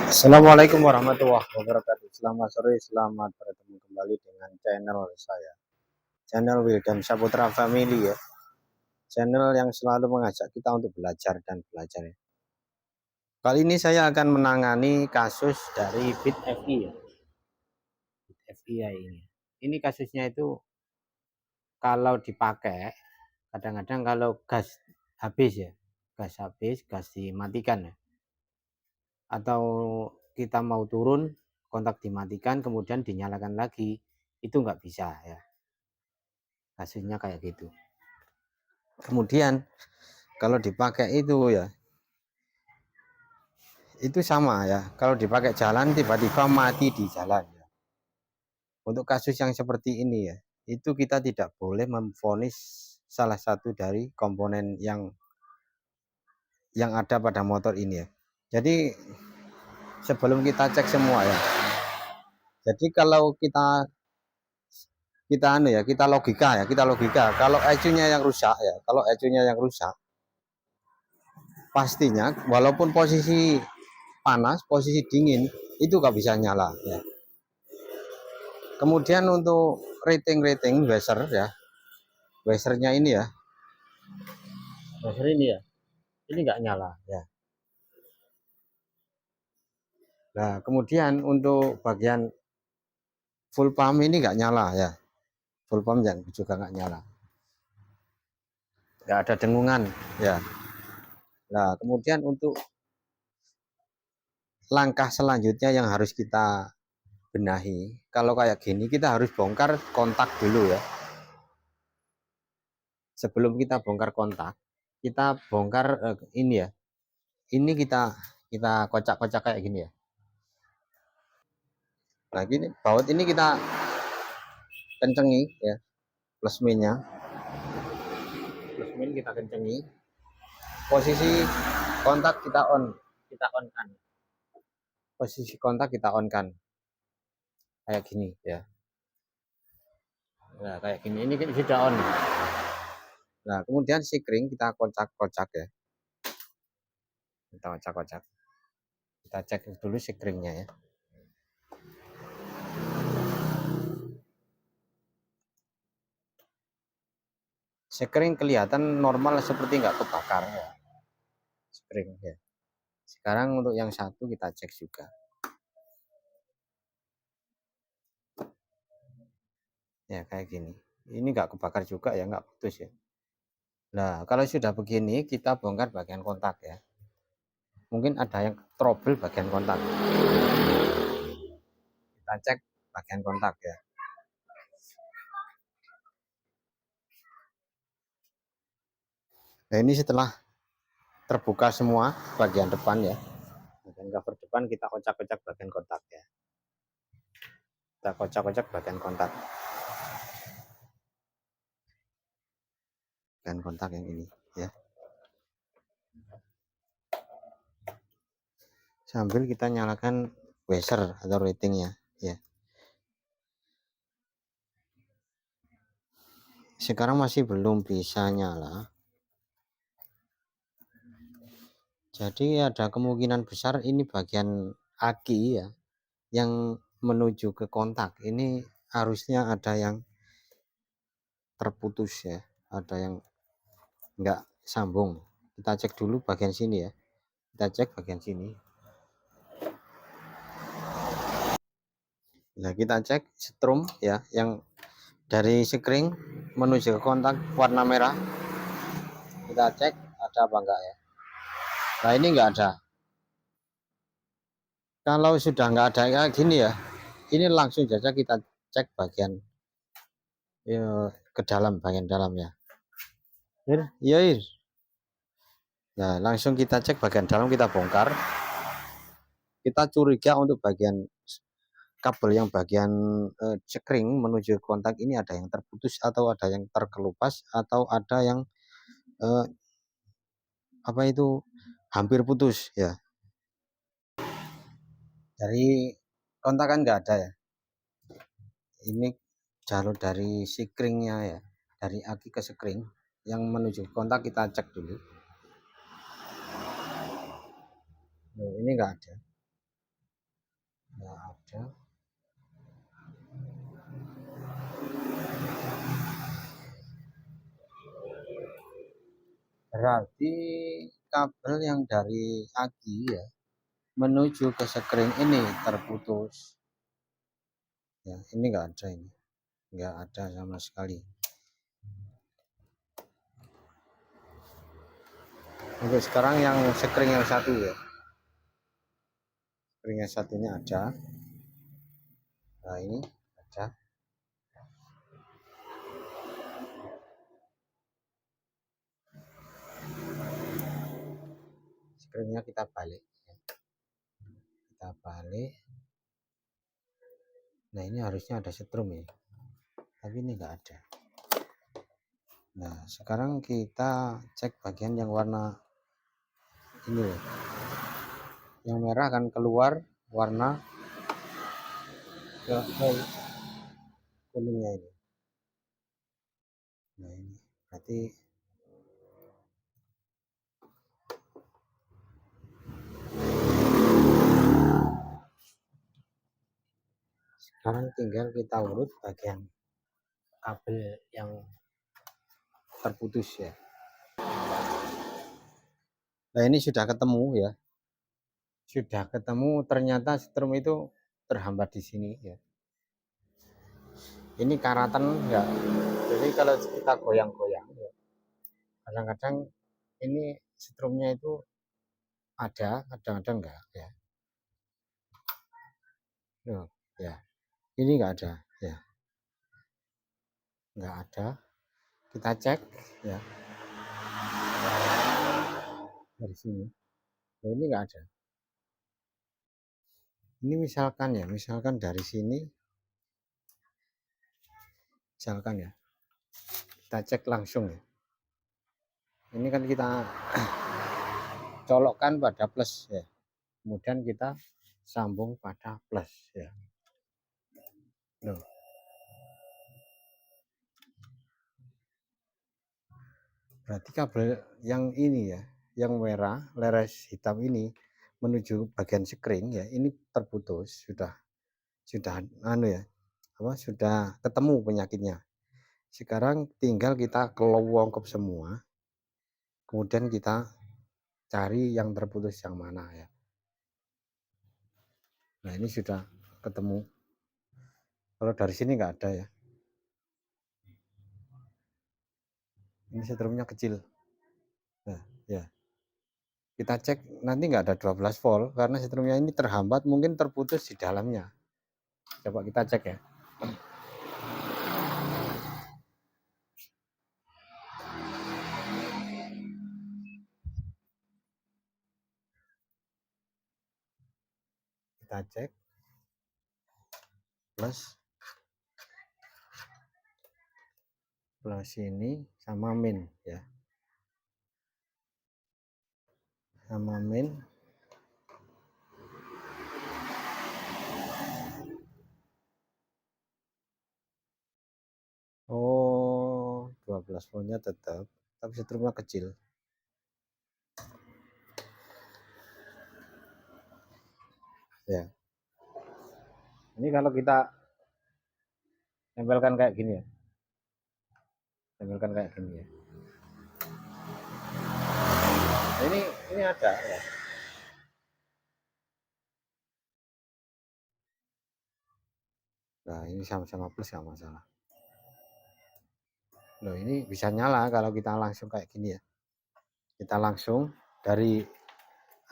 Assalamualaikum warahmatullahi wabarakatuh. Selamat sore, selamat bertemu kembali dengan channel saya, channel Wildan Saputra Family ya. Channel yang selalu mengajak kita untuk belajar dan belajar ya. Kali ini saya akan menangani kasus dari BitFI ya. BitFI ini. Ini kasusnya itu kalau dipakai, kadang-kadang kalau gas habis ya, gas dimatikan ya. Atau kita mau turun, kontak dimatikan kemudian dinyalakan lagi, itu nggak bisa ya, kasusnya kayak gitu. Kemudian kalau dipakai itu ya, itu sama ya, kalau dipakai jalan tiba-tiba mati di jalan ya. Untuk kasus yang seperti ini ya, itu kita tidak boleh memvonis salah satu dari komponen yang ada pada motor ini ya. Jadi sebelum kita cek semua ya, jadi kalau kita logika kalau ECU-nya yang rusak ya, kalau ECU-nya yang rusak pastinya walaupun posisi panas, posisi dingin itu nggak bisa nyala ya. Kemudian untuk rating washer ya, washernya ini ya, washer ini nggak nyala ya. Nah kemudian untuk bagian full pump ini nggak nyala ya, full pump juga nggak nyala, nggak ada dengungan ya. Nah kemudian untuk langkah selanjutnya yang harus kita benahi, kalau kayak gini kita harus bongkar kontak dulu ya. Sebelum kita bongkar kontak, kita bongkar ini ya, ini kita kocak-kocak kayak gini ya. Nah gini, baut ini kita kencengi ya, plus minnya, plus min kita kencengi, posisi kontak kita on kan, posisi kontak kita on kan, kayak gini ya. Nah kayak gini, ini sudah on. Nah kemudian sikring kita kocak-kocak ya, kita kocak-kocak, kita cek dulu sikringnya ya. Sikring kelihatan normal seperti nggak kebakar ya, sikring ya. Sekarang untuk yang satu kita cek juga. Ya kayak gini. Ini nggak kebakar juga ya, nggak putus ya. Nah kalau sudah begini kita bongkar bagian kontak ya. Mungkin ada yang trouble bagian kontak. Kita cek bagian kontak ya. Nah ini setelah terbuka semua bagian depan ya, bagian cover depan, kita kocak-kocak bagian kontak ya. Kita kocak-kocak bagian kontak. Bagian kontak yang ini ya. Sambil kita nyalakan washer atau ratingnya ya. Sekarang masih belum bisa nyala. Jadi ada kemungkinan besar ini bagian aki ya, yang menuju ke kontak ini harusnya ada yang terputus ya, ada yang enggak sambung. Kita cek dulu bagian sini ya, kita cek bagian sini. Nah kita cek strum ya, yang dari sekring menuju ke kontak warna merah, kita cek ada apa enggak ya. Nah ini enggak ada. Kalau sudah enggak ada kayak gini ya, ini langsung saja kita cek bagian ya, ke dalam, bagian dalamnya. Iya, Ir. Nah, langsung kita cek bagian dalam, kita bongkar. Kita curiga untuk bagian kabel yang bagian sekring menuju kontak ini ada yang terputus atau ada yang terkelupas atau ada yang apa itu hampir putus ya. Dari kontak kan nggak ada ya. Ini jalur dari sekringnya ya, dari aki ke sekring yang menuju kontak kita cek dulu. Ini nggak ada. nggak ada. Berarti kabel yang dari aki ya menuju ke sekring ini terputus. Ya, ini nggak ada, ini nggak ada sama sekali. Oke, sekarang yang sekring yang satu ya. Sekring yang satunya ada. Nah, ini ada. Sekringnya kita balik. Kita balik. Nah, ini harusnya ada setrum ya. Tapi ini nggak ada. Nah, sekarang kita cek bagian yang warna ini loh. Yang merah akan keluar warna ke kuningnya ini. Nah, ini berarti sekarang tinggal kita urut bagian kabel yang terputus ya. Nah, ini sudah ketemu ya. Sudah ketemu, ternyata setrum itu terhambat di sini ya. Ini karatan ya. Jadi kalau kita goyang-goyang ya, kadang-kadang ini setrumnya itu ada, kadang-kadang enggak ya. Ya, ini enggak ada ya. Enggak ada. Kita cek ya dari sini. Nah, ini enggak ada. Ini misalkan ya, misalkan dari sini, misalkan ya, kita cek langsung ya. Ini kan kita colokkan pada plus ya. Kemudian kita sambung pada plus ya. Loh. Berarti kabel yang ini ya, yang merah, leres hitam ini menuju bagian sekring ya, ini terputus, sudah anu ya, apa sudah ketemu penyakitnya. Sekarang tinggal kita kelowongkep semua, kemudian kita cari yang terputus yang mana ya. Nah, ini sudah ketemu. Kalau dari sini nggak ada ya. Ini setrumnya kecil. Nah, ya. Kita cek nanti nggak ada 12 volt karena setrumnya ini terhambat, mungkin terputus di dalamnya. Coba kita cek ya. Kita cek plus ini sama min ya, sama min. Oh, 12 voltnya tetap, tapi setrumnya kecil ya. Ini kalau kita tempelkan kayak gini ya, tempelkan kayak gini ya. Nah, ini ada ya. Nah, ini sama-sama plus nggak masalah. Loh, ini bisa nyala kalau kita langsung kayak gini ya. Kita langsung dari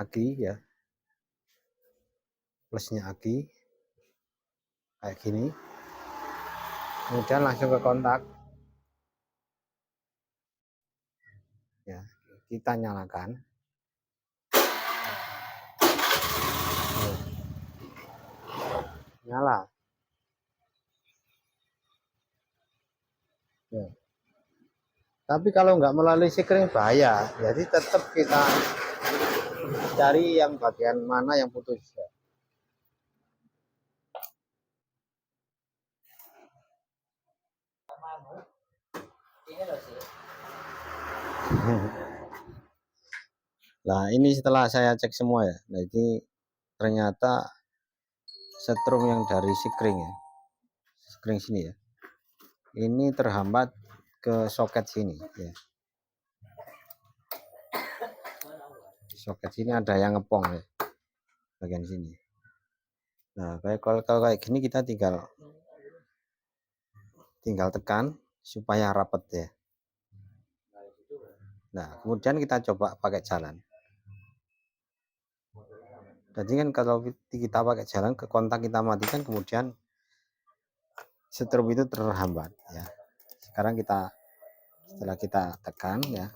aki ya, plusnya aki kayak gini, kemudian langsung ke kontak ya, kita nyalakan. Nyala ya. Tapi kalau nggak melalui sekring bahaya, jadi tetap kita cari yang bagian mana yang putus ya. Nah, ini setelah saya cek semua ya. Nah, ini ternyata setrum yang dari sikring ya, sikring sini ya, ini terhambat ke soket sini ya. Soket sini ada yang ngepong ya, bagian sini. Nah kalau kayak gini kita tinggal tekan supaya rapat ya. Nah kemudian kita coba pakai jalan. Jadi kan kalau kita pakai jalan, ke kontak kita matikan, kemudian setrum itu terhambat ya. Sekarang setelah kita tekan ya,